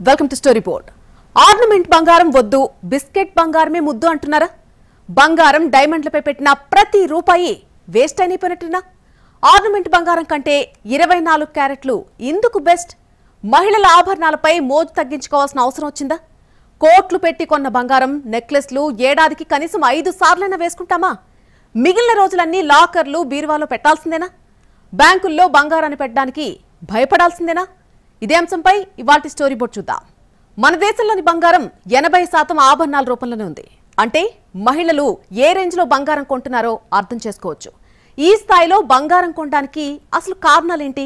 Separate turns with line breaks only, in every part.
Welcome to story board. Ornament బంగారం వద్దు, biscuit బంగారమే ముద్దు అంటున్నారా? బంగారం డైమండ్లపై పెట్టిన ప్రతి రూపాయి వేస్ట్ అయిపోయినట్టున్నా? ఆర్నమెంట్ బంగారం కంటే 24 క్యారెట్లు ఇందుకు బెస్ట్. మహిళల ఆభరణాలపై మోజు తగ్గించుకోవాల్సిన అవసరం వచ్చిందా? కోట్లు పెట్టి కొన్న బంగారం నెక్లెస్లు ఏడాదికి కనీసం 5 సార్లైనా వేసుకుంటామా? మిగిలిన రోజులన్నీ లాకర్లు బీరువాలో పెట్టాల్సిందేనా? బ్యాంకుల్లో బంగారాన్ని పెట్టడానికి భయపడాల్సిందేనా? ఇదే అంశంపై ఇవాల్టి స్టోరీ బోర్డ్ చూద్దాం. మన దేశంలోని బంగారం 80% ఆభరణాల రూపంలోనే ఉంది. అంటే మహిళలు ఏ రేంజ్లో బంగారం కొంటున్నారో అర్థం చేసుకోవచ్చు. ఈ స్థాయిలో బంగారం కొనడానికి అసలు కారణాలేంటి?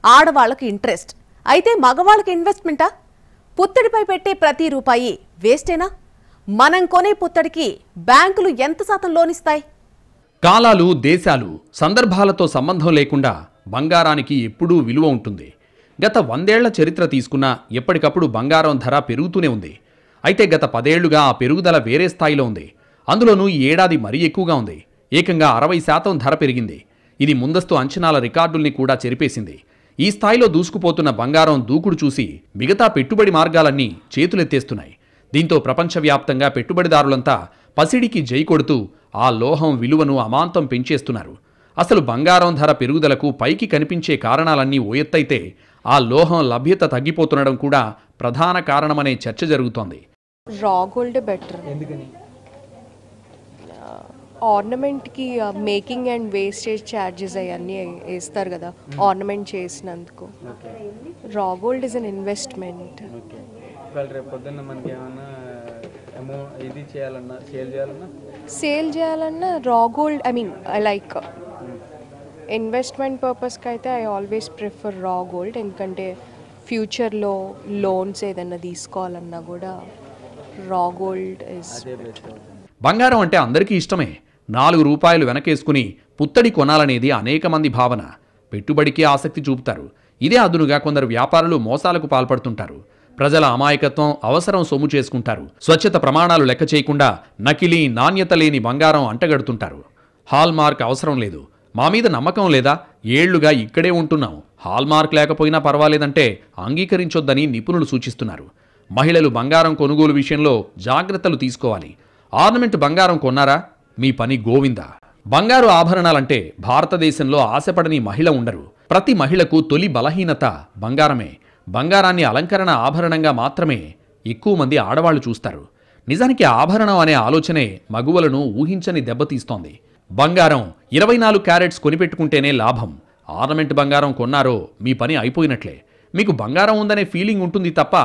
ఆడవాళ్లకు ఇంట్రెస్ట్ అయితే మగవాళ్ళకి ఇన్వెస్ట్మెంటా? పుత్తడిపై పెట్టే ప్రతి రూపాయి వేస్టేనా? మనం కొనే పుత్తడికి బ్యాంకులు ఎంత శాతం లోన్ ఇస్తాయి?
కాలాలు, దేశాలు, సందర్భాలతో సంబంధం లేకుండా బంగారానికి ఎప్పుడూ విలువ ఉంటుంది. గత 100 ఏళ్ల చరిత్ర తీసుకున్నా ఎప్పటికప్పుడు బంగారం ధర పెరుగుతూనే ఉంది. అయితే గత 10 ఏళ్లుగా ఆ పెరుగుదల వేరే స్థాయిలో ఉంది. అందులోనూ ఈ ఏడాది మరీ ఎక్కువగా ఉంది. ఏకంగా 60% ధర పెరిగింది. ఇది ముందస్తు అంచనాల రికార్డుల్ని కూడా చెరిపేసింది. ఈ స్థాయిలో దూసుకుపోతున్న బంగారం దూకుడు చూసి మిగతా పెట్టుబడి మార్గాలన్నీ చేతులెత్తేస్తున్నాయి. దీంతో ప్రపంచవ్యాప్తంగా పెట్టుబడిదారులంతా పసిడికి జై కొడుతూ ఆ లోహం విలువను అమాంతం పెంచేస్తున్నారు. అసలు బంగారం ధర పెరుగుదలకు పైకి కనిపించే కారణాలన్నీ ఓ ఎత్తైతే ఆ లోహం లభ్యత తగ్గిపోతుండడం కూడా ప్రధాన కారణమనే చర్చ జరుగుతోంది.
రా గోల్డ్ బెటర్. ఎందుకని? ఆర్నమెంట్కి మేకింగ్ అండ్ వేస్టేజ్ ఛార్జెస్ అవన్నీ వేస్తారు కదా ఆర్నమెంట్ చేసినందుకు. రా gold is an investment. Sale చేయాలన్నా రా గోల్డ్ లైక్ ఇన్వెస్ట్మెంట్ పర్పస్కి అయితే ఐ ఆల్వేస్ ప్రిఫర్ రా గోల్డ్. ఎందుకంటే ఫ్యూచర్లో లోన్స్ ఏదైనా తీసుకోవాలన్నా కూడా రా గోల్డ్ ఇస్.
బంగారం అంటే అందరికీ ఇష్టమే. 4 రూపాయలు వెనకేసుకుని పుత్తడి కొనాలనేది అనేక మంది భావన. పెట్టుబడికి ఆసక్తి చూపుతారు. ఇదే అదునుగా కొందరు వ్యాపారులు మోసాలకు పాల్పడుతుంటారు. ప్రజల అమాయకత్వం, అవసరం సొమ్ము చేసుకుంటారు. స్వచ్ఛత ప్రమాణాలు లెక్క చేయకుండా నకిలీ, నాణ్యత లేని బంగారం అంటగడుతుంటారు. హాల్మార్క్ అవసరం లేదు, మా మీద నమ్మకం లేదా, ఏళ్లుగా ఇక్కడే ఉంటున్నాం, హాల్మార్క్ లేకపోయినా పర్వాలేదంటే అంగీకరించొద్దని నిపుణులు సూచిస్తున్నారు. మహిళలు బంగారం కొనుగోలు విషయంలో జాగ్రత్తలు తీసుకోవాలి. ఆర్నమెంట్ బంగారం కొన్నారా? మీ పని గోవిందా. బంగారు ఆభరణాలంటే భారతదేశంలో ఆశపడని మహిళ ఉండరు. ప్రతి మహిళకు తొలి బలహీనత బంగారమే. బంగారాన్ని అలంకరణ ఆభరణంగా మాత్రమే ఎక్కువ మంది ఆడవాళ్లు చూస్తారు. నిజానికి ఆభరణం అనే ఆలోచనే మగువలను ఊహించని దెబ్బతీస్తోంది. బంగారం 24 క్యారెట్స్ కొనిపెట్టుకుంటేనే లాభం. ఆర్నమెంట్ బంగారం కొన్నారో మీ పని అయిపోయినట్లే. మీకు బంగారం ఉందనే ఫీలింగ్ ఉంటుంది తప్ప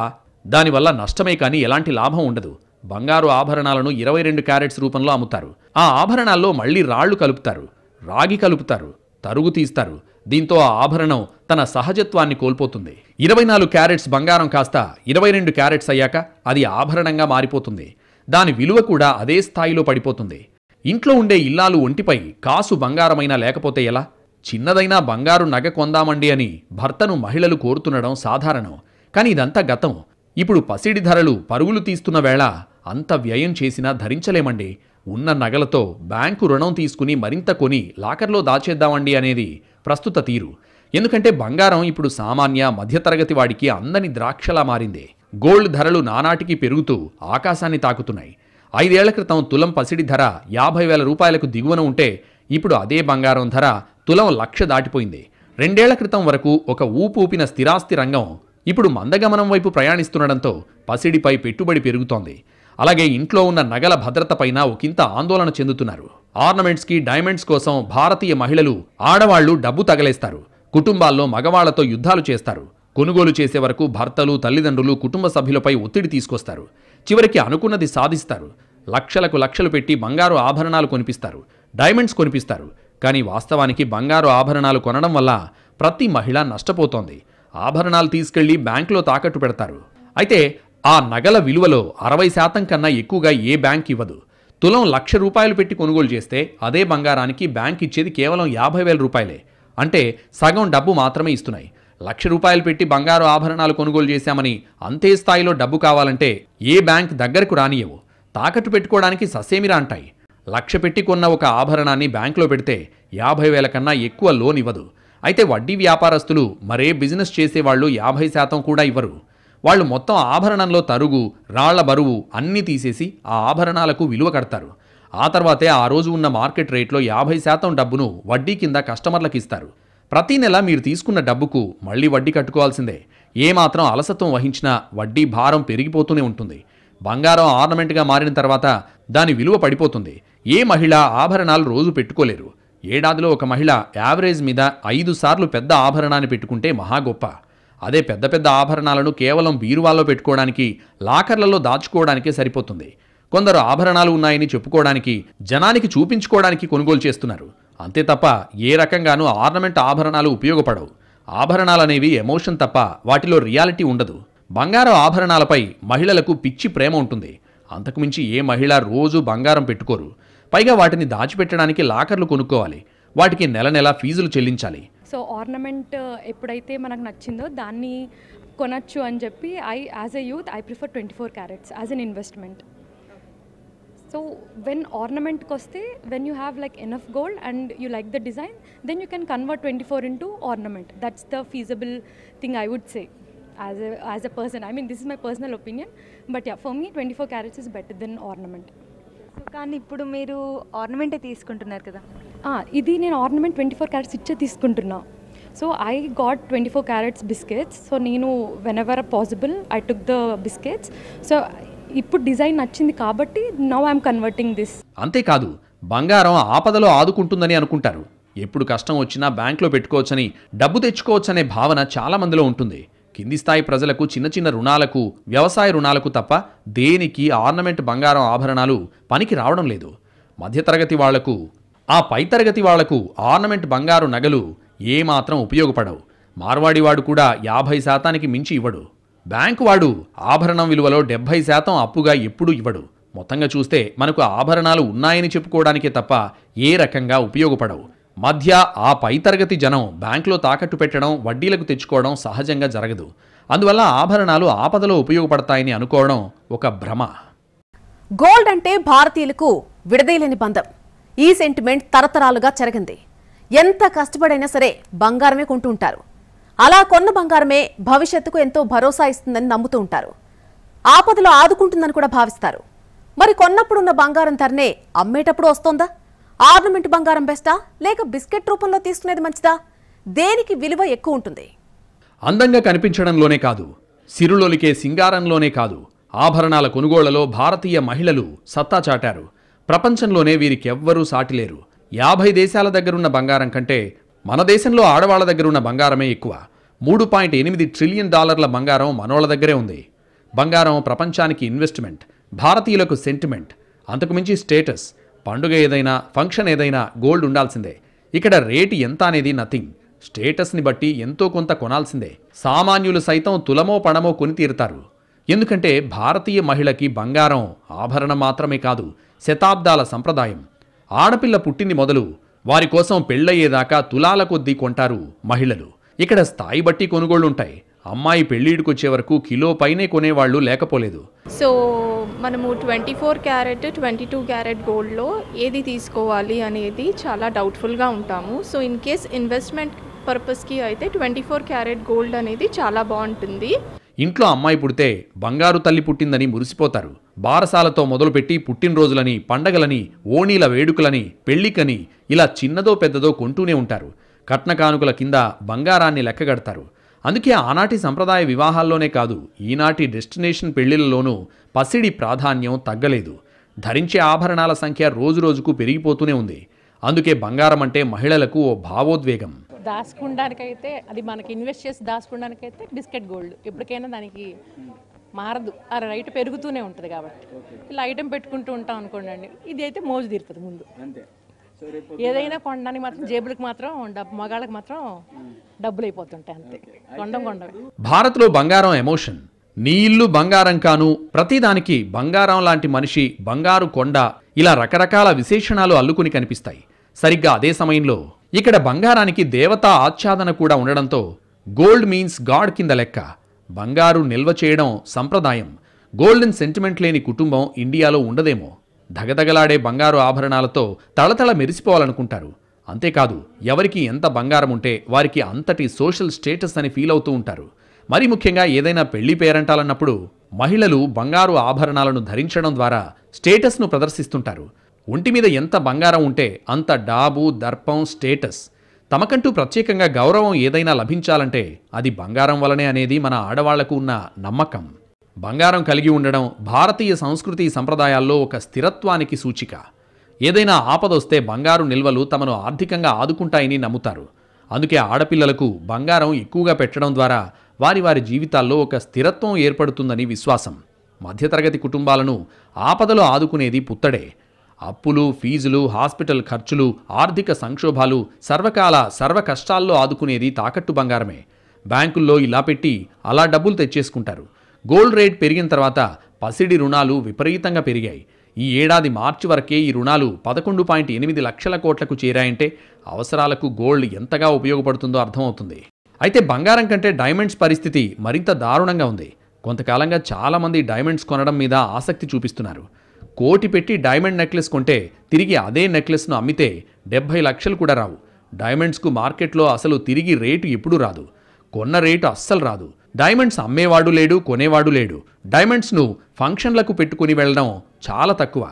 దానివల్ల నష్టమే కానీ ఎలాంటి లాభం ఉండదు. బంగారు ఆభరణాలను 22 క్యారెట్స్ రూపంలో అమ్ముతారు. ఆ ఆభరణాల్లో మళ్లీ రాళ్లు కలుపుతారు, రాగి కలుపుతారు, తరుగు తీస్తారు. దీంతో ఆ ఆభరణం తన సహజత్వాన్ని కోల్పోతుంది. 24 క్యారెట్స్ బంగారం కాస్త 22 క్యారెట్స్ అయ్యాక అది ఆభరణంగా మారిపోతుంది. దాని విలువ కూడా అదే స్థాయిలో పడిపోతుంది. ఇంట్లో ఉండే ఇల్లాలు ఒంటిపై కాసు బంగారమైనా లేకపోతే ఎలా? చిన్నదైనా బంగారు నగ కొందామండి అని భర్తను మహిళలు కోరుతుండడం సాధారణం. కానీ ఇదంతా గతం. ఇప్పుడు పసిడి ధరలు పరుగులు తీస్తున్న వేళ అంత వ్యయం చేసినా ధరించలేమండి. ఉన్న నగలతో బ్యాంకు రుణం తీసుకుని మరింత కొని లాకర్లో దాచేద్దామండి అనేది ప్రస్తుత తీరు. ఎందుకంటే బంగారం ఇప్పుడు సామాన్య, మధ్యతరగతి వాడికి అందని ద్రాక్షలా మారింది. గోల్డ్ ధరలు నానాటికి పెరుగుతూ ఆకాశాన్ని తాకుతున్నాయి. 5 ఏళ్ల క్రితం తులం పసిడి ధర 50,000 రూపాయలకు దిగువన ఉంటే ఇప్పుడు అదే బంగారం ధర తులం 1,00,000 దాటిపోయింది. 2 ఏళ్ల క్రితం వరకు ఒక ఊపూపిన స్థిరాస్తి రంగం ఇప్పుడు మందగమనం వైపు ప్రయాణిస్తుండడంతో పసిడిపై పెట్టుబడి పెరుగుతోంది. అలాగే ఇంట్లో ఉన్న నగల భద్రతపైన ఒకంత ఆందోళన చెందుతున్నారు. ఆర్నమెంట్స్కి, డైమండ్స్ కోసం భారతీయ మహిళలు, ఆడవాళ్లు డబ్బు తగలేస్తారు. కుటుంబాల్లో మగవాళ్లతో యుద్ధాలు చేస్తారు. కొనుగోలు చేసే వరకు భర్తలు, తల్లిదండ్రులు, కుటుంబ సభ్యులపై ఒత్తిడి తీసుకొస్తారు. చివరికి అనుకున్నది సాధిస్తారు. లక్షలకు లక్షలు పెట్టి బంగారు ఆభరణాలు కొనిపిస్తారు, డైమండ్స్ కొనిపిస్తారు. కానీ వాస్తవానికి బంగారు ఆభరణాలు కొనడం వల్ల ప్రతి మహిళ నష్టపోతోంది. ఆభరణాలు తీసుకెళ్లి బ్యాంకులో తాకట్టు పెడతారు. అయితే ఆ నగల విలువలో 60% కన్నా ఎక్కువగా ఏ బ్యాంక్ ఇవ్వదు. తులం 1,00,000 రూపాయలు పెట్టి కొనుగోలు చేస్తే అదే బంగారానికి బ్యాంక్ ఇచ్చేది కేవలం 50,000 రూపాయలే. అంటే సగం డబ్బు మాత్రమే ఇస్తున్నాయి. 1,00,000 రూపాయలు పెట్టి బంగారు ఆభరణాలు కొనుగోలు చేశామని అంతే స్థాయిలో డబ్బు కావాలంటే ఏ బ్యాంక్ దగ్గరకు రానియవు. తాకట్టు పెట్టుకోవడానికి ససేమిరా అంటాయి. 1,00,000 పెట్టి కొన్న ఒక ఆభరణాన్ని బ్యాంకులో పెడితే 50,000 కన్నా ఎక్కువ లోన్ ఇవ్వదు. అయితే వడ్డీ వ్యాపారస్తులు, మరే బిజినెస్ చేసేవాళ్లు 50% కూడా ఇవ్వరు. వాళ్ళు మొత్తం ఆభరణంలో తరుగు, రాళ్ల బరువు అన్నీ తీసేసి ఆ ఆభరణాలకు విలువ కడతారు. ఆ తర్వాతే ఆ రోజు ఉన్న మార్కెట్ రేట్లో 50% డబ్బును వడ్డీ కింద కస్టమర్లకు ఇస్తారు. ప్రతి నెల మీరు తీసుకున్న డబ్బుకు మళ్లీ వడ్డీ కట్టుకోవాల్సిందే. ఏమాత్రం అలసత్వం వహించినా వడ్డీ భారం పెరిగిపోతూనే ఉంటుంది. బంగారం ఆర్నమెంట్గా మారిన తర్వాత దాని విలువ పడిపోతుంది. ఏ మహిళ ఆభరణాలు రోజు పెట్టుకోలేరు. ఏడాదిలో ఒక మహిళ యావరేజ్ మీద 5 సార్లు పెద్ద ఆభరణాన్ని పెట్టుకుంటే మహా గొప్ప. అదే పెద్ద పెద్ద ఆభరణాలను కేవలం బీరువాల్లో పెట్టుకోవడానికి, లాకర్లలో దాచుకోవడానికే సరిపోతుంది. కొందరు ఆభరణాలు ఉన్నాయని చెప్పుకోవడానికి, జనానికి చూపించుకోవడానికి కొనుగోలు చేస్తున్నారు. అంతే తప్ప ఏ రకంగానూ ఆర్నమెంట్ ఆభరణాలు ఉపయోగపడవు. ఆభరణాలనేవి ఎమోషన్ తప్ప వాటిలో రియాలిటీ ఉండదు. బంగారం ఆభరణాలపై మహిళలకు పిచ్చి ప్రేమ ఉంటుంది. అంతకుమించి ఏ మహిళ రోజు బంగారం పెట్టుకోరు. పైగా వాటిని దాచిపెట్టడానికి లాకర్లు కొనుక్కోవాలి. వాటికి నెల నెల ఫీజులు చెల్లించాలి.
సో ఆర్నమెంట్ ఎప్పుడైతే మనకు నచ్చిందో దాన్ని కొనచ్చు అని చెప్పి as a youth I prefer 24 carats as an investment. So when ఆర్నమెంట్కి వస్తే when you have like enough gold and you like the design, then you can convert 24 into ornament. That's the feasible thing I would say as a person. I mean, this is my personal opinion, but yeah, for me 24 carats is better than ornament.
So కానీ ఇప్పుడు మీరు ఆర్నమెంటే తీసుకుంటున్నారు కదా?
ఇది నేను ornament 24 carats ఇచ్చే తీసుకుంటున్నా. So I got 24 carats biscuits. So నేను whenever possible I took the biscuits. So ఇప్పుడు డిజైన్ నచ్చింది కాబట్టి నౌ ఐఎమ్ కన్వర్టింగ్ దిస్.
అంతేకాదు, బంగారం ఆపదలో ఆదుకుంటుందని అనుకుంటారు. ఎప్పుడు కష్టం వచ్చినా బ్యాంక్లో పెట్టుకోవచ్చని, డబ్బు తెచ్చుకోవచ్చనే భావన చాలా మందిలో ఉంటుంది. కింది స్థాయి ప్రజలకు చిన్న చిన్న రుణాలకు, వ్యవసాయ రుణాలకు తప్ప దేనికి ఆర్నమెంట్ బంగారం ఆభరణాలు పనికి రావడం లేదు. మధ్యతరగతి వాళ్లకు, ఆ పైతరగతి వాళ్లకు ఆర్నమెంట్ బంగారు నగలు ఏమాత్రం ఉపయోగపడవు. మార్వాడివాడు కూడా 50% మించి ఇవ్వడు. బ్యాంకు వాడు ఆభరణం విలువలో 70% అప్పుగా ఎప్పుడూ ఇవ్వడు. మొత్తంగా చూస్తే మనకు ఆభరణాలు ఉన్నాయని చెప్పుకోవడానికే తప్ప ఏ రకంగా ఉపయోగపడవు. మధ్య ఆ పైతరగతి జనం బ్యాంకులో తాకట్టు పెట్టడం, వడ్డీలకు తెచ్చుకోవడం సహజంగా జరగదు. అందువల్ల ఆభరణాలు ఆపదలో ఉపయోగపడతాయని అనుకోవడం ఒక భ్రమ.
గోల్డ్ అంటే భారతీయులకు విడదీయలేని బంధం. ఈ సెంటిమెంట్ తరతరాలుగా చెరగింది. ఎంత కష్టపడైనా సరే బంగారమే కొంటూ ఉంటారు. అలా కొన్న బంగారమే భవిష్యత్తుకు ఎంతో భరోసా ఇస్తుందని నమ్ముతూ ఉంటారు. ఆపదలో ఆదుకుంటుందని కూడా భావిస్తారు. మరి కొన్నప్పుడున్న బంగారం ధరనే అమ్మేటప్పుడు వస్తోందా? ఆర్నమెంట్ బంగారం బెస్టా లేక బిస్కెట్ రూపంలో తీసుకునేది మంచిదా? దేనికి విలువ ఎక్కువ ఉంటుంది?
అందంగా కనిపించడంలోనే కాదు, సిరులొలికే సింగారంలోనే కాదు, ఆభరణాల కొనుగోళ్లలో భారతీయ మహిళలు సత్తా చాటారు. ప్రపంచంలోనే వీరికెవ్వరూ సాటిలేరు. 50 దేశాల దగ్గరున్న బంగారం కంటే మన దేశంలో ఆడవాళ్ల దగ్గరున్న బంగారమే ఎక్కువ. $3.8 ట్రిలియన్ బంగారం మనోళ్ల దగ్గరే ఉంది. బంగారం ప్రపంచానికి ఇన్వెస్ట్మెంట్, భారతీయులకు సెంటిమెంట్, అంతకుమించి స్టేటస్. పండుగ ఏదైనా, ఫంక్షన్ ఏదైనా గోల్డ్ ఉండాల్సిందే. ఇక్కడ రేటు ఎంత అనేది నథింగ్. స్టేటస్ని బట్టి ఎంతో కొంత కొనాల్సిందే. సామాన్యులు సైతం తులమో పణమో కొని తీరుతారు. ఎందుకంటే భారతీయ మహిళకి బంగారం ఆభరణం మాత్రమే కాదు, శతాబ్దాల సంప్రదాయం. ఆడపిల్ల పుట్టింది మొదలు వారి కోసం పెళ్ళయ్యేదాకా తులాల కొద్దీ కొంటారు మహిళలు. ఇక్కడ స్థాయి బట్టి కొనుగోళ్లుంటాయి. అమ్మాయి పెళ్ళిడికొచ్చే వరకు కిలో పైనే కొనేవాళ్లు లేకపోలేదు.
సో మనము 24 క్యారెట్ 22 క్యారెట్ గోల్డ్లో ఏది తీసుకోవాలి అనేది చాలా డౌట్ఫుల్గా ఉంటాము. సో ఇన్ కేస్ ఇన్వెస్ట్మెంట్ పర్పస్కి అయితే 24 క్యారెట్ గోల్డ్ అనేది చాలా బాగుంటుంది.
ఇంట్లో అమ్మాయి పుడితే బంగారు తల్లి పుట్టిందని మురిసిపోతారు. బారసాలతో మొదలుపెట్టి పుట్టినరోజులని, పండగలని, ఓణీల వేడుకలని, పెళ్లికని ఇలా చిన్నదో పెద్దదో కొంటూనే ఉంటారు. కట్న కానుకల కింద బంగారాన్ని లెక్కగడతారు. అందుకే ఆనాటి సంప్రదాయ వివాహాల్లోనే కాదు, ఈనాటి డెస్టినేషన్ పెళ్లిళ్లలోనూ పసిడి ప్రాధాన్యం తగ్గలేదు. ధరించే ఆభరణాల సంఖ్య రోజురోజుకు పెరిగిపోతూనే ఉంది. అందుకే బంగారం అంటే మహిళలకు ఓ భావోద్వేగం.
దాచుకోవడానికైతే, అది మనకి ఇన్వెస్ట్ చేసి దాచుకోవడానికైతే బిస్కెట్ గోల్డ్ ఎప్పటికైనా దానికి మారదు. ఆ రైట్ పెరుగుతూనే ఉంటుంది కాబట్టి ఇలా ఐటెం పెట్టుకుంటూ ఉంటాం అనుకోండి. ఇది అయితే మోజు తీరుతుంది ముందు. ఏదైనా కొనడానికి మాత్రం జేబులకు మాత్రం మగాళ్ళకి మాత్రం డబ్బులు అయిపోతుంటాయి అంతే. కొండమే.
భారత్లో బంగారం ఎమోషన్. నీ ఇల్లు బంగారం కాను, ప్రతిదానికి బంగారం లాంటి మనిషి, బంగారు కొండ, ఇలా రకరకాల విశేషణాలు అల్లుకుని కనిపిస్తాయి. సరిగ్గా అదే సమయంలో ఇక్కడ బంగారానికి దేవతా ఆచ్ఛాదన కూడా ఉండడంతో గోల్డ్ మీన్స్ గాడ్ కింద లెక్క. బంగారు నిల్వ చేయడం సంప్రదాయం. గోల్డెన్ సెంటిమెంట్ లేని కుటుంబం ఇండియాలో ఉండదేమో. ధగధగలాడే బంగారు ఆభరణాలతో తళతళ మెరిసిపోవాలనుకుంటారు. అంతేకాదు, ఎవరికి ఎంత బంగారం ఉంటే వారికి అంతటి సోషల్ స్టేటస్ అని ఫీల్ అవుతూ ఉంటారు. మరి ముఖ్యంగా ఏదైనా పెళ్లి పేరంటాలన్నప్పుడు మహిళలు బంగారు ఆభరణాలను ధరించడం ద్వారా స్టేటస్ను ప్రదర్శిస్తుంటారు. ఒంటి మీద ఎంత బంగారం ఉంటే అంత డాబు, దర్పం, స్టేటస్. తమకంటూ ప్రత్యేకంగా గౌరవం ఏదైనా లభించాలంటే అది బంగారం వలనే అనేది మన ఆడవాళ్లకు ఉన్న నమ్మకం. బంగారం కలిగి ఉండడం భారతీయ సంస్కృతి సంప్రదాయాల్లో ఒక స్థిరత్వానికి సూచిక. ఏదైనా ఆపదొస్తే బంగారు నిల్వలు తమను ఆర్థికంగా ఆదుకుంటాయని నమ్ముతారు. అందుకే ఆడపిల్లలకు బంగారం ఎక్కువగా పెట్టడం ద్వారా వారి వారి జీవితాల్లో ఒక స్థిరత్వం ఏర్పడుతుందని విశ్వాసం. మధ్యతరగతి కుటుంబాలను ఆపదలో ఆదుకునేది పుత్తడే. అప్పులు, ఫీజులు, హాస్పిటల్ ఖర్చులు, ఆర్థిక సంక్షోభాలు, సర్వ కష్టాల్లో ఆదుకునేది తాకట్టు బంగారమే. బ్యాంకుల్లో ఇలా పెట్టి అలా డబ్బులు తెచ్చేసుకుంటారు. గోల్డ్ రేట్ పెరిగిన తర్వాత పసిడి రుణాలు విపరీతంగా పెరిగాయి. ఈ ఏడాది మార్చి వరకే ఈ రుణాలు 11.8 లక్షల కోట్లకు చేరాయంటే అవసరాలకు గోల్డ్ ఎంతగా ఉపయోగపడుతుందో అర్థమవుతుంది. అయితే బంగారం కంటే డైమండ్స్ పరిస్థితి మరింత దారుణంగా ఉంది. కొంతకాలంగా చాలామంది డైమండ్స్ కొనడం మీద ఆసక్తి చూపిస్తున్నారు. కోటి పెట్టి డైమండ్ నెక్లెస్ కొంటే తిరిగి అదే నెక్లెస్ను అమ్మితే 70 లక్షలు కూడా రావు. డైమండ్స్కు మార్కెట్లో అసలు తిరిగి రేటు ఎప్పుడూ రాదు. కొన్న రేటు అస్సలు రాదు. డైమండ్స్ అమ్మేవాడు లేడు, కొనేవాడు లేడు. డైమండ్స్ను ఫంక్షన్లకు పెట్టుకుని వెళ్ళడం చాలా తక్కువ.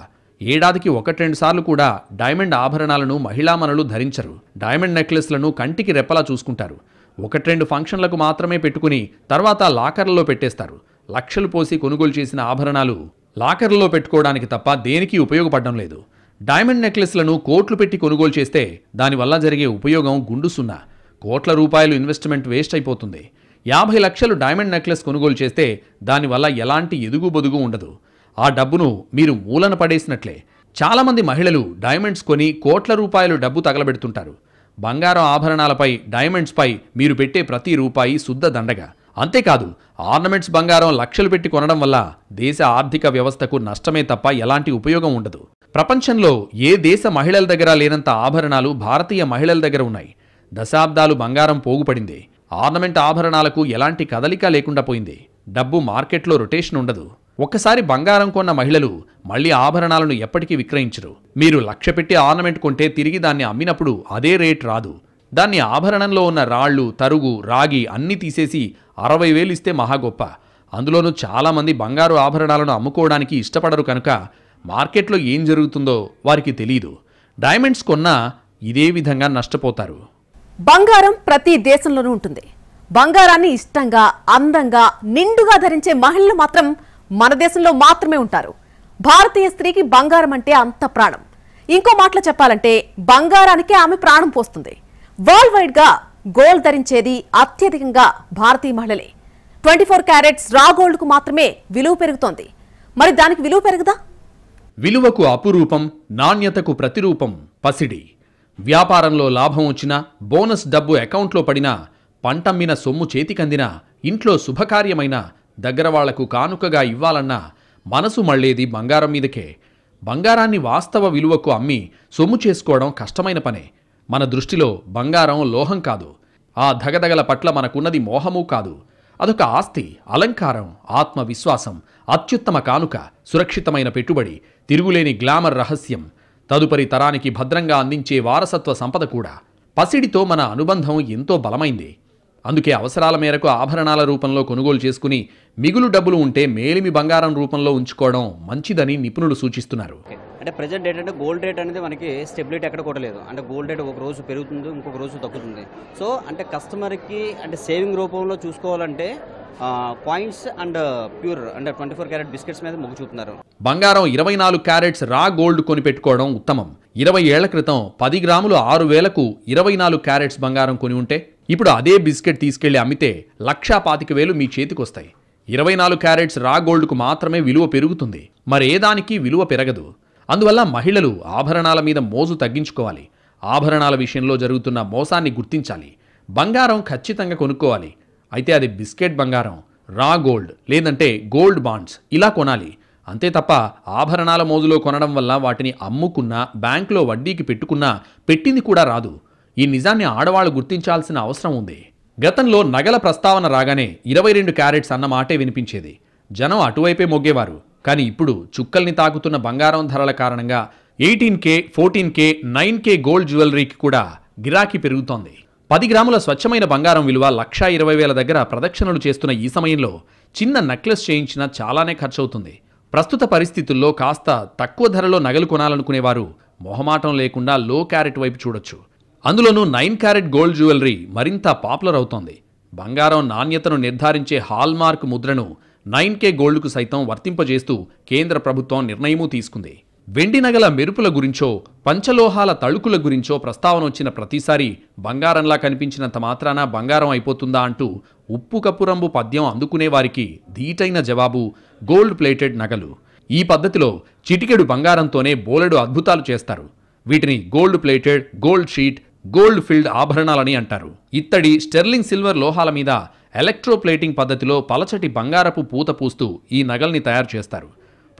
ఏడాదికి 1-2 సార్లు కూడా డైమండ్ ఆభరణాలను మహిళామణులు ధరించరు. డైమండ్ నెక్లెస్లను కంటికి రెప్పలా చూసుకుంటారు. 1-2 ఫంక్షన్లకు మాత్రమే పెట్టుకుని తర్వాత లాకర్లలో పెట్టేస్తారు. లక్షలు పోసి కొనుగోలు చేసిన ఆభరణాలు లాకర్లలో పెట్టుకోవడానికి తప్ప దేనికి ఉపయోగపడడం లేదు. డైమండ్ నెక్లెస్లను కోట్లు పెట్టి కొనుగోలు చేస్తే దానివల్ల జరిగే ఉపయోగం గుండు సున్నా. కోట్ల రూపాయలు ఇన్వెస్ట్మెంట్ వేస్ట్ అయిపోతుంది. 50 లక్షలు డైమండ్ నెక్లెస్ కొనుగోలు చేస్తే దానివల్ల ఎలాంటి ఎదుగుబొదుగు ఉండదు. ఆ డబ్బును మీరు మూలన పడేసినట్లే. చాలామంది మహిళలు డైమండ్స్ కొని కోట్ల రూపాయలు డబ్బు తగలబెడుతుంటారు. బంగారం ఆభరణాలపై, డైమండ్స్పై మీరు పెట్టే ప్రతి రూపాయి శుద్ధ దండగ. అంతేకాదు, ఆర్నమెంట్స్ బంగారం లక్షలు పెట్టి కొనడం వల్ల దేశ ఆర్థిక వ్యవస్థకు నష్టమే తప్ప ఎలాంటి ఉపయోగం ఉండదు. ప్రపంచంలో ఏ దేశ మహిళల దగ్గర లేనంత ఆభరణాలు భారతీయ మహిళల దగ్గర ఉన్నాయి. దశాబ్దాలు బంగారం పోగుపడింది. ఆర్నమెంట్ ఆభరణాలకు ఎలాంటి కదలిక లేకుండా పోయింది. డబ్బు మార్కెట్లో రొటేషన్ ఉండదు. ఒక్కసారి బంగారం కొన్న మహిళలు మళ్ళీ ఆభరణాలను ఎప్పటికీ విక్రయించరు. మీరు 1,00,000 పెట్టి ఆర్నమెంట్ కొంటే తిరిగి దాన్ని అమ్మినప్పుడు అదే రేట్ రాదు. దాన్ని ఆభరణంలో ఉన్న రాళ్ళు, తరుగు, రాగి అన్నీ తీసేసి 60,000 ఇస్తే మహా గొప్ప. అందులోనూ చాలామంది బంగారు ఆభరణాలను అమ్ముకోవడానికి ఇష్టపడరు కనుక మార్కెట్లో ఏం జరుగుతుందో వారికి తెలీదు. డైమండ్స్ కొన్నా ఇదే విధంగా నష్టపోతారు.
బంగారం ప్రతి దేశంలోనూ ఉంటుంది. బంగారాన్ని ఇష్టంగా, అందంగా, నిండుగా ధరించే మహిళలు మాత్రం మన దేశంలో మాత్రమే ఉంటారు. భారతీయ స్త్రీకి బంగారం అంటే అంత ప్రాణం. ఇంకో మాటలో చెప్పాలంటే బంగారానికే ఆమె ప్రాణం పోస్తుంది. వరల్డ్ వైడ్ గా గోల్డ్ ధరించేది అత్యధికంగా భారతీయ మహిళలే. 24 క్యారెట్స్ రా గోల్డ్ కు మాత్రమే విలువ పెరుగుతోంది. మరి దానికి విలువ పెరగదా?
విలువకు అపురూపం, నాణ్యతకు ప్రతిరూపం పసిడి. వ్యాపారంలో లాభం వచ్చినా, బోనస్ డబ్బు అకౌంట్లో పడినా, పంటమ్మిన సొమ్ము చేతికందినా, ఇంట్లో శుభకార్యమైన దగ్గర వాళ్లకు కానుకగా ఇవ్వాలన్నా మనసు మళ్లేది బంగారం మీదకే. బంగారాన్ని వాస్తవ విలువకు అమ్మి సొమ్ము చేసుకోవడం కష్టమైన పనే. మన దృష్టిలో బంగారం లోహం కాదు. ఆ ధగధగల పట్ల మనకున్నది మోహమూ కాదు. అదొక ఆస్తి, అలంకారం, ఆత్మవిశ్వాసం, అత్యుత్తమ కానుక, సురక్షితమైన పెట్టుబడి, తిరుగులేని గ్లామర్ రహస్యం, తదుపరి తరానికి భద్రంగా అందించే వారసత్వ సంపద కూడా. పసిడితో మన అనుబంధం ఎంతో బలమైంది. అందుకే అవసరాల మేరకు ఆభరణాల రూపంలో కొనుగోలు చేసుకుని మిగులు డబ్బులు ఉంటే మేలిమి బంగారం రూపంలో ఉంచుకోవడం మంచిదని నిపుణులు సూచిస్తున్నారు.
అంటే ప్రెజెంట్ ఏంటంటే గోల్డ్ రేట్ అనేది మనకి స్టెబిలిటీ ఎక్కడ కూడా లేదు. అంటే గోల్డ్ రేట్ ఒక రోజు పెరుగుతుంది, ఇంకొక రోజు తగ్గుతుంది. సో అంటే కస్టమర్కి అంటే సేవింగ్ రూపంలో చూసుకోవాలంటే కాయిన్స్ అండ్ ప్యూర్ అంటే 24 క్యారెట్ బిస్కెట్స్ మీద మొగ్గు చూపుతున్నారు.
బంగారం 24 క్యారెట్స్ రా గోల్డ్ కొని పెట్టుకోవడం ఉత్తమం. 20 ఏళ్ల క్రితం 10 గ్రాములు 6,000కు 24 క్యారెట్స్ బంగారం కొని ఉంటే ఇప్పుడు అదే బిస్కెట్ తీసుకెళ్లి అమ్మితే 1,25,000 మీ చేతికొస్తాయి. 24 క్యారెట్స్ రా గోల్డ్కు మాత్రమే విలువ పెరుగుతుంది. మరేదానికి విలువ పెరగదు. అందువల్ల మహిళలు ఆభరణాల మీద మోజు తగ్గించుకోవాలి. ఆభరణాల విషయంలో జరుగుతున్న మోసాన్ని గుర్తించాలి. బంగారం ఖచ్చితంగా కొనుక్కోవాలి. అయితే అది బిస్కెట్ బంగారం, రా గోల్డ్ లేదంటే గోల్డ్ బాండ్స్ ఇలా కొనాలి. అంతే తప్ప ఆభరణాల మోజులో కొనడం వల్ల వాటిని అమ్ముకున్నా, బ్యాంకులో వడ్డీకి పెట్టుకున్నా పెట్టింది కూడా రాదు. ఈ నిజాన్ని ఆడవాళ్లు గుర్తించాల్సిన అవసరం ఉంది. గతంలో నగల ప్రస్తావన రాగానే 22 క్యారెట్స్ అన్న మాటే వినిపించేది. జనం అటువైపే మొగ్గేవారు. కానీ ఇప్పుడు చుక్కల్ని తాకుతున్న బంగారం ధరల కారణంగా 18K, 14K, 9K గోల్డ్ జ్యువెలరీకి కూడా గిరాకీ పెరుగుతోంది. 10 గ్రాముల స్వచ్ఛమైన బంగారం విలువ 1,20,000 దగ్గర ప్రదక్షిణలు చేస్తున్న ఈ సమయంలో చిన్న నెక్లెస్ చేయించినా చాలానే ఖర్చవుతుంది. ప్రస్తుత పరిస్థితుల్లో కాస్త తక్కువ ధరలో నగలు కొనాలనుకునేవారు మొహమాటం లేకుండా లో క్యారెట్ వైపు చూడొచ్చు. అందులోనూ 9 క్యారెట్ గోల్డ్ జ్యువెలరీ మరింత పాపులర్ అవుతోంది. బంగారం నాణ్యతను నిర్ధారించే హాల్మార్క్ ముద్రను 9K గోల్డ్కు సైతం వర్తింపజేస్తూ కేంద్ర ప్రభుత్వం నిర్ణయమూ తీసుకుంది. వెండి నగల మెరుపుల గురించో పంచలోహాల తళుకుల గురించో ప్రస్తావన వచ్చిన ప్రతిసారి బంగారంలా కనిపించినంత మాత్రాన బంగారం అయిపోతుందా అంటూ ఉప్పు కప్పురంబు పద్యం అందుకునేవారికి ధీటైన జవాబు గోల్డ్ ప్లేటెడ్ నగలు. ఈ పద్ధతిలో చిటికెడు బంగారంతోనే బోలెడు అద్భుతాలు చేస్తారు. వీటిని gold plated, gold sheet, gold filled ఆభరణాలని అంటారు. ఇత్తడి, స్టెర్లింగ్ సిల్వర్ లోహాల మీద ఎలక్ట్రోప్లేటింగ్ పద్ధతిలో పలచటి బంగారపు పూత పూస్తూ ఈ నగల్ని తయారు చేస్తారు.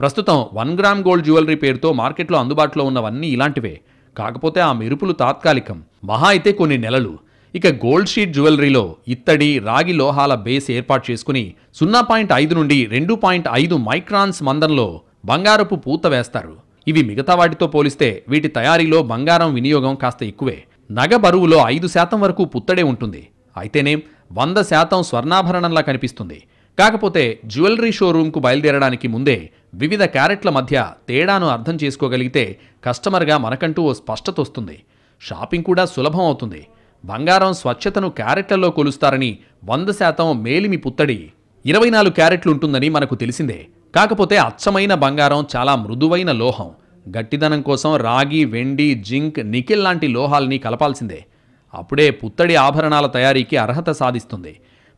ప్రస్తుతం 1 గ్రామ్ గోల్డ్ జ్యువెలరీ పేరుతో మార్కెట్లో అందుబాటులో ఉన్నవన్నీ ఇలాంటివే. కాకపోతే ఆ మెరుపులు తాత్కాలికం, మహా అయితే కొన్ని నెలలు. ఇక గోల్డ్ షీట్ జ్యువెలరీలో ఇత్తడి, రాగి లోహాల బేస్ ఏర్పాటు చేసుకుని 0.5 నుండి 2.5 మైక్రాన్స్ మందంలో బంగారపు పూత వేస్తారు. ఇవి మిగతా వాటితో పోలిస్తే వీటి తయారీలో బంగారం వినియోగం కాస్త ఎక్కువే. నగ బరువులో 5% వరకు పుత్తడే ఉంటుంది. అయితేనే 100% స్వర్ణాభరణంలా కనిపిస్తుంది. కాకపోతే జ్యువెలరీ షోరూంకు బయలుదేరడానికి ముందే వివిధ క్యారెట్ల మధ్య తేడాను అర్థం చేసుకోగలిగితే కస్టమర్గా మనకంటూ ఓ స్పష్టత వస్తుంది. షాపింగ్ కూడా సులభం అవుతుంది. బంగారం స్వచ్ఛతను క్యారెట్లలో కొలుస్తారని 100% మేలిమి పుత్తడి 24 క్యారెట్లు ఉంటుందని మనకు తెలిసిందే. కాకపోతే అచ్చమైన బంగారం చాలా మృదువైన లోహం. గట్టిదనం కోసం రాగి, వెండి, జింక్, నికెల్ లాంటి లోహాల్ని కలపాల్సిందే. అప్పుడే పుత్తడి ఆభరణాల తయారీకి అర్హత సాధిస్తుంది.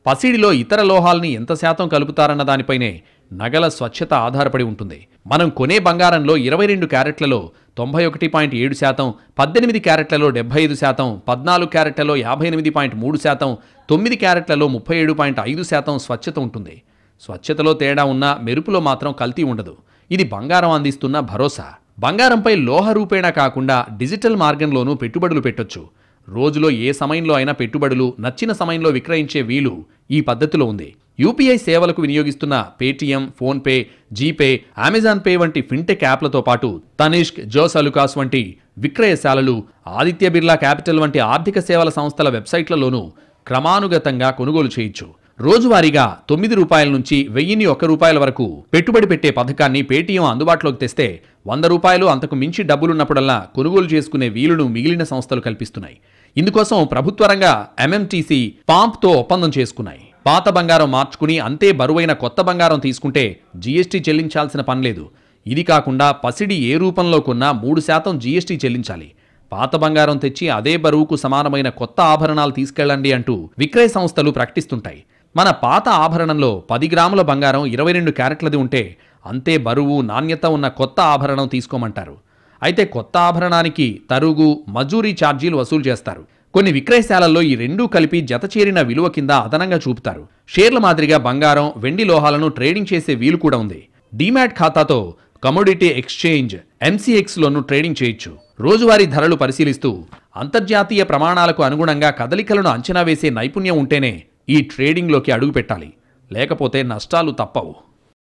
పసిడిలో ఇతర లోహాల్ని ఎంత శాతం కలుపుతారన్న దానిపైనే నగల స్వచ్ఛత ఆధారపడి ఉంటుంది. మనం కొనే బంగారంలో 22 క్యారెట్లలో 91.7%, 18 క్యారెట్లలో 75%, 14 క్యారెట్లలో 58.3%, 9 క్యారెట్లలో 37.5% స్వచ్ఛత ఉంటుంది. స్వచ్ఛతలో తేడా ఉన్నా మెరుపులో మాత్రం కల్తీ ఉండదు. ఇది బంగారం అందిస్తున్న భరోసా. బంగారంపై లోహ రూపేణా కాకుండా డిజిటల్ మార్గంలోనూ పెట్టుబడులు పెట్టొచ్చు. రోజులో ఏ సమయంలో అయినా పెట్టుబడులు నచ్చిన సమయంలో విక్రయించే వీలు ఈ పద్ధతిలో ఉంది. యూపీఐ సేవలకు వినియోగిస్తున్న Paytm, PhonePe, GPay, Amazon Pay వంటి ఫిన్టెక్ యాప్లతో పాటు తనిష్క్, జోస్ అలుకాస్ వంటి విక్రయశాలలు, ఆదిత్య బిర్లా క్యాపిటల్ వంటి ఆర్థిక సేవల సంస్థల వెబ్సైట్లలోనూ క్రమానుగతంగా కొనుగోలు చేయొచ్చు. రోజువారీగా ₹9 నుంచి ₹1,001 వరకు పెట్టుబడి పెట్టే పథకాన్ని పేటీఎం అందుబాటులోకి తెస్తే ₹100 అంతకు మించి డబ్బులున్నప్పుడల్లా కొనుగోలు చేసుకునే వీలును మిగిలిన సంస్థలు కల్పిస్తున్నాయి. ఇందుకోసం ప్రభుత్వ రంగ ఎంఎంటీసీ పాంప్తో ఒప్పందం చేసుకున్నాయి. పాత బంగారం మార్చుకుని అంతే బరువైన కొత్త బంగారం తీసుకుంటే జీఎస్టీ చెల్లించాల్సిన పనిలేదు. ఇది కాకుండా పసిడి ఏ రూపంలో కొన్నా 3% జీఎస్టీ చెల్లించాలి. పాత బంగారం తెచ్చి అదే బరువుకు సమానమైన కొత్త ఆభరణాలు తీసుకెళ్లండి అంటూ విక్రయ సంస్థలు ప్రకటిస్తుంటాయి. మన పాత ఆభరణంలో 10 గ్రాముల బంగారం 22 క్యారెట్లది ఉంటే అంతే బరువు, నాణ్యత ఉన్న కొత్త ఆభరణం తీసుకోమంటారు. అయితే కొత్త ఆభరణానికి తరుగు, మజూరీ ఛార్జీలు వసూలు చేస్తారు. కొన్ని విక్రయశాలల్లో ఈ రెండూ కలిపి జతచేరిన విలువ కింద అదనంగా చూపుతారు. షేర్ల మాదిరిగా బంగారం, వెండి లోహాలను ట్రేడింగ్ చేసే వీలు కూడా ఉంది. డీమ్యాట్ ఖాతాతో కమోడిటీ ఎక్స్చేంజ్ MCXలోనూ ట్రేడింగ్ చేయొచ్చు. రోజువారీ ధరలు పరిశీలిస్తూ అంతర్జాతీయ ప్రమాణాలకు అనుగుణంగా కదలికలను అంచనా వేసే నైపుణ్యం ఉంటేనే ఈ ట్రేడింగ్లోకి అడుగు పెట్టాలి. లేకపోతే నష్టాలు తప్పవు.